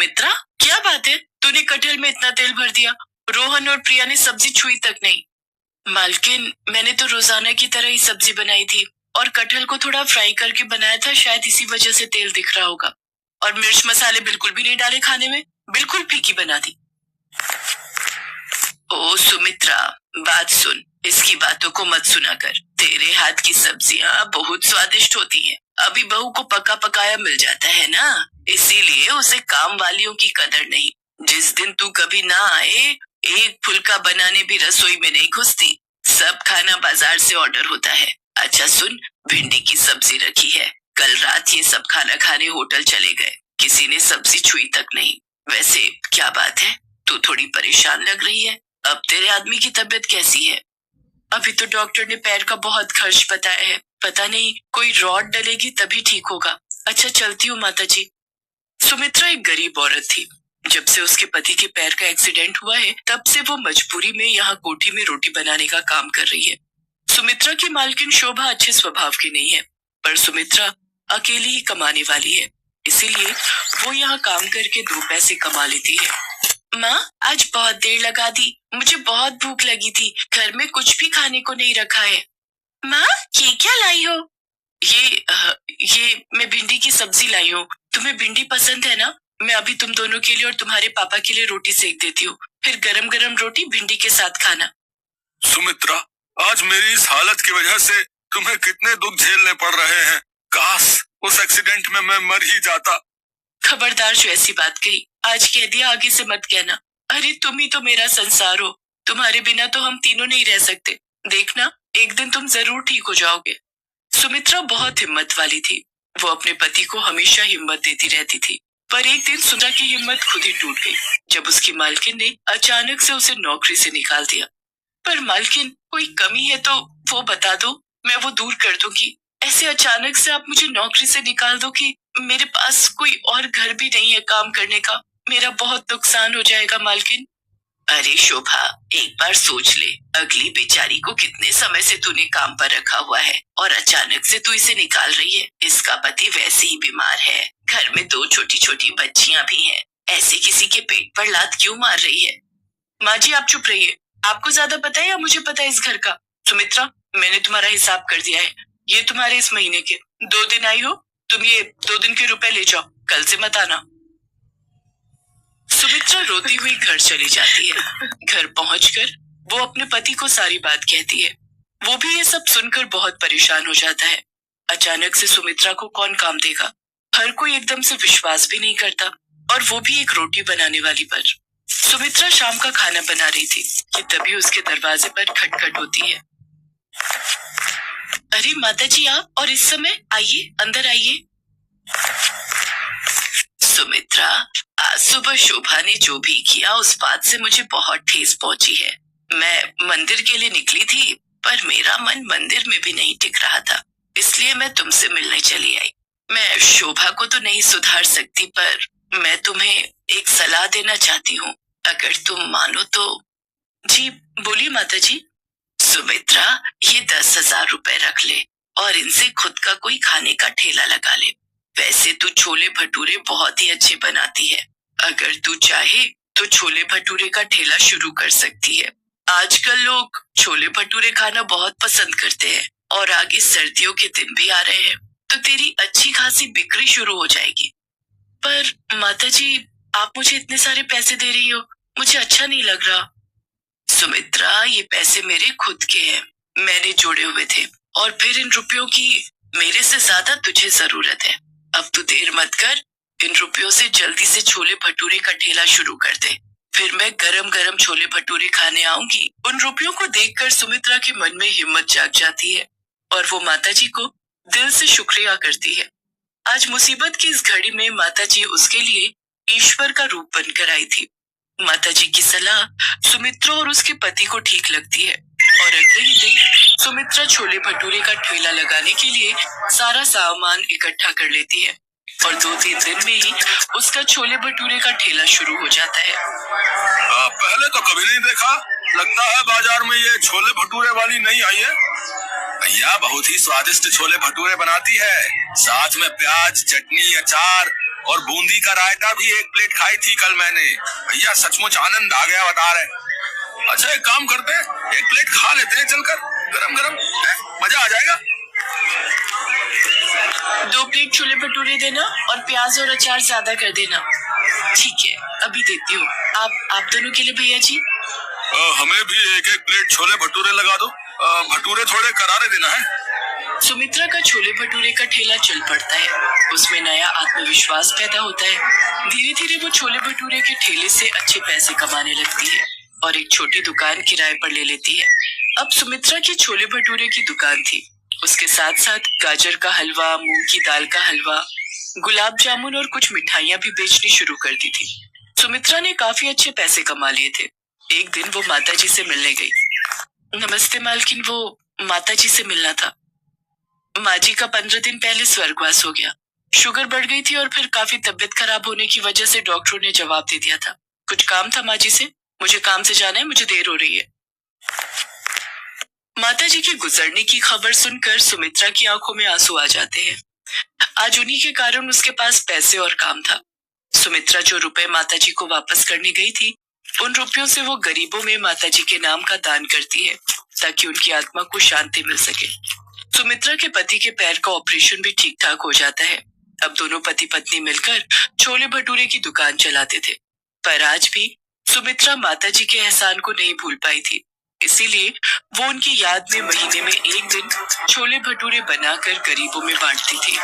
सुमित्रा, क्या बात है? तूने कटहल में इतना तेल भर दिया। रोहन और प्रिया ने सब्जी छुई तक नहीं। मालकिन, मैंने तो रोजाना की तरह ही सब्जी बनाई थी और कटहल को थोड़ा फ्राई करके बनाया था, शायद इसी वजह से तेल दिख रहा होगा। और मिर्च मसाले बिल्कुल भी नहीं डाले खाने में, बिल्कुल फीकी बना दी। ओ सुमित्रा, बात सुन, इसकी बातों को मत सुना कर। तेरे हाथ की सब्जियां बहुत स्वादिष्ट होती हैं। अभी बहू को पका पकाया मिल जाता है ना, इसीलिए उसे काम वालियों की कदर नहीं। जिस दिन तू कभी ना आए, एक फुल्का बनाने भी रसोई में नहीं घुसती। सब खाना बाजार से ऑर्डर होता है। अच्छा सुन, भिंडी की सब्जी रखी है। कल रात ये सब खाना खाने होटल चले गए, किसी ने सब्जी छुई तक नहीं। वैसे क्या बात है, तू थोड़ी परेशान लग रही है। अब तेरे आदमी की तबीयत कैसी है? अभी तो डॉक्टर ने पैर का बहुत खर्च बताया है, पता नहीं कोई रॉड डलेगी तभी ठीक होगा। अच्छा चलती हूँ माता जी। सुमित्रा एक गरीब औरत थी। जब से उसके पति के पैर का एक्सीडेंट हुआ है, तब से वो मजबूरी में यहाँ कोठी में रोटी बनाने का काम कर रही है। सुमित्रा की मालकिन शोभा अच्छे स्वभाव की नहीं है, पर सुमित्रा अकेली ही कमाने वाली है, इसीलिए वो यहाँ काम करके 2 पैसे कमा लेती है। माँ, आज बहुत देर लगा दी, मुझे बहुत भूख लगी थी। घर में कुछ भी खाने को नहीं रखा है। माँ, ये क्या लाई हो? ये मैं भिंडी की सब्जी लाई हूँ। तुम्हें भिंडी पसंद है ना? मैं अभी तुम दोनों के लिए और तुम्हारे पापा के लिए रोटी सेक देती हूँ, फिर गरम गरम रोटी भिंडी के साथ खाना। सुमित्रा, आज मेरी इस हालत की वजह से तुम्हें कितने दुख झेलने पड़ रहे हैं। काश उस एक्सीडेंट में मैं मर ही जाता। खबरदार, जो ऐसी बात कही, आज कह दिया, आगे से मत कहना। अरे तुम ही तो मेरा संसार हो, तुम्हारे बिना तो हम तीनों नहीं रह सकते। देखना, एक दिन तुम जरूर ठीक हो जाओगे। सुमित्रा बहुत हिम्मत वाली थी। वो अपने पति को हमेशा हिम्मत देती रहती थी, पर एक दिन सुमित्रा की हिम्मत खुद ही टूट गई, जब उसकी मालकिन ने अचानक से उसे नौकरी से निकाल दिया। पर मालकिन, कोई कमी है तो वो बता दो, मैं वो दूर कर दूंगी। ऐसे अचानक से आप मुझे नौकरी से निकाल दो कि मेरे पास कोई और घर भी नहीं है काम करने का। मेरा बहुत नुकसान हो जाएगा मालकिन। अरे शोभा, एक बार सोच ले, अगली बेचारी को कितने समय से तूने काम पर रखा हुआ है और अचानक से तू इसे निकाल रही है। इसका पति वैसे ही बीमार है, घर में 2 छोटी छोटी बच्चियां भी हैं। ऐसे किसी के पेट पर लात क्यों मार रही है? माँ जी, आप चुप रहिए। आपको ज्यादा पता है या मुझे पता है इस घर का? सुमित्रा, मैंने तुम्हारा हिसाब कर दिया है। ये तुम्हारे इस महीने के 2 दिन आई हो, तुम ये 2 दिन के रुपए ले जाओ, कल से मत आना। सुमित्रा रोती हुई घर चली जाती है। घर पहुंचकर वो अपने पति को सारी बात कहती है। वो भी ये सब सुनकर बहुत परेशान हो जाता है। अचानक से सुमित्रा को कौन काम देगा? हर कोई एकदम से विश्वास भी नहीं करता, और वो भी एक रोटी बनाने वाली पर। सुमित्रा शाम का खाना बना रही थी कि तभी उसके दरवाजे पर खटखट होती है। अरे माता जी, आप और इस समय? आइए, अंदर आइए। सुमित्रा, आज सुबह शोभा ने जो भी किया उस बात से मुझे बहुत ठेस पहुंची है। मैं मंदिर के लिए निकली थी, पर मेरा मन मंदिर में भी नहीं टिक रहा था, इसलिए मैं तुमसे मिलने चली आई। मैं शोभा को तो नहीं सुधार सकती, पर मैं तुम्हें एक सलाह देना चाहती हूँ, अगर तुम मानो तो। जी बोलिए माता जी। सुमित्रा, ये 10,000 रुपए रख ले और इनसे खुद का कोई खाने का ठेला लगा ले। वैसे तू छोले भटूरे बहुत ही अच्छे बनाती है, अगर तू चाहे तो छोले भटूरे का ठेला शुरू कर सकती है। आजकल लोग छोले भटूरे खाना बहुत पसंद करते हैं, और आगे सर्दियों के दिन भी आ रहे हैं, तो तेरी अच्छी खासी बिक्री शुरू हो जाएगी। पर माता जी, आप मुझे इतने सारे पैसे दे रही हो, मुझे अच्छा नहीं लग रहा। सुमित्रा, ये पैसे मेरे खुद के हैं, मैंने जोड़े हुए थे, और फिर इन रुपयों की मेरे से ज्यादा तुझे जरूरत है। अब तू देर मत कर, इन रुपयों से जल्दी से छोले भटूरे का ठेला शुरू कर दे, फिर मैं गरम गरम छोले भटूरे खाने आऊंगी। उन रुपयों को देखकर सुमित्रा के मन में हिम्मत जाग जाती है, और वो माताजी को दिल से शुक्रिया करती है। आज मुसीबत की इस घड़ी में माताजी उसके लिए ईश्वर का रूप बनकर आई थी। माताजी की सलाह सुमित्रा और उसके पति को ठीक लगती है, और अगले ही दिन सुमित्रा छोले भटूरे का ठेला लगाने के लिए सारा सामान इकट्ठा कर लेती है, और 2-3 दिन में ही उसका छोले भटूरे का ठेला शुरू हो जाता है। पहले तो कभी नहीं देखा, लगता है बाजार में ये छोले भटूरे वाली नहीं आई है। भैया बहुत ही स्वादिष्ट छोले भटूरे बनाती है, साथ में प्याज, चटनी, अचार और बूंदी का रायता भी 1 प्लेट खाई थी कल मैंने। भैया सचमुच आनंद आ गया बता रहे। अच्छा एक काम करते हैं, 1 प्लेट खा लेते हैं चलकर, गरम गरम, मजा आ जाएगा। 2 प्लेट छोले भटूरे देना और प्याज और अचार ज्यादा कर देना। ठीक है, अभी देती हूँ। आप दोनों के लिए भैया जी। हमें भी 1-1 प्लेट छोले भटूरे लगा दो। भटूरे थोड़े करारे देना है। सुमित्रा का छोले भटूरे का ठेला चल पड़ता है। उसमें नया आत्मविश्वास पैदा होता है। धीरे धीरे वो छोले भटूरे के ठेले से अच्छे पैसे कमाने लगती है और एक छोटी दुकान किराए पर ले लेती है। अब सुमित्रा की छोले भटूरे की दुकान थी। उसके साथ साथ गाजर का हलवा, मूंग की दाल का हलवा, गुलाब जामुन और कुछ मिठाइयाँ भी बेचनी शुरू कर दी थी। सुमित्रा ने काफी अच्छे पैसे कमा लिए थे। एक दिन वो माताजी से मिलने गई। नमस्ते मालकिन, वो माताजी से मिलना था। माँ जी का 15 दिन पहले स्वर्गवास हो गया। शुगर बढ़ गई थी और फिर काफी तबीयत खराब होने की वजह से डॉक्टरों ने जवाब दे दिया था। कुछ काम था माँ जी से, मुझे काम से जाना है, मुझे देर हो रही है। माता जी के गुजरने की खबर सुनकर सुमित्रा की आंखों में आंसू आ जाते हैं। आज उन्हीं के कारण उसके पास पैसे और काम था। सुमित्रा जो रुपए माता जी को वापस करने गई थी, उन रुपयों से वो गरीबों में माता जी के नाम का दान करती है ताकि उनकी आत्मा को शांति मिल सके। सुमित्रा के पति के पैर का ऑपरेशन भी ठीक ठाक हो जाता है। अब दोनों पति पत्नी मिलकर छोले भटूरे की दुकान चलाते थे। पर आज भी सुमित्रा माता जी के एहसान को नहीं भूल पाई थी। इसीलिए वो उनकी याद में महीने में एक दिन छोले भटूरे बनाकर गरीबों में बांटती थी।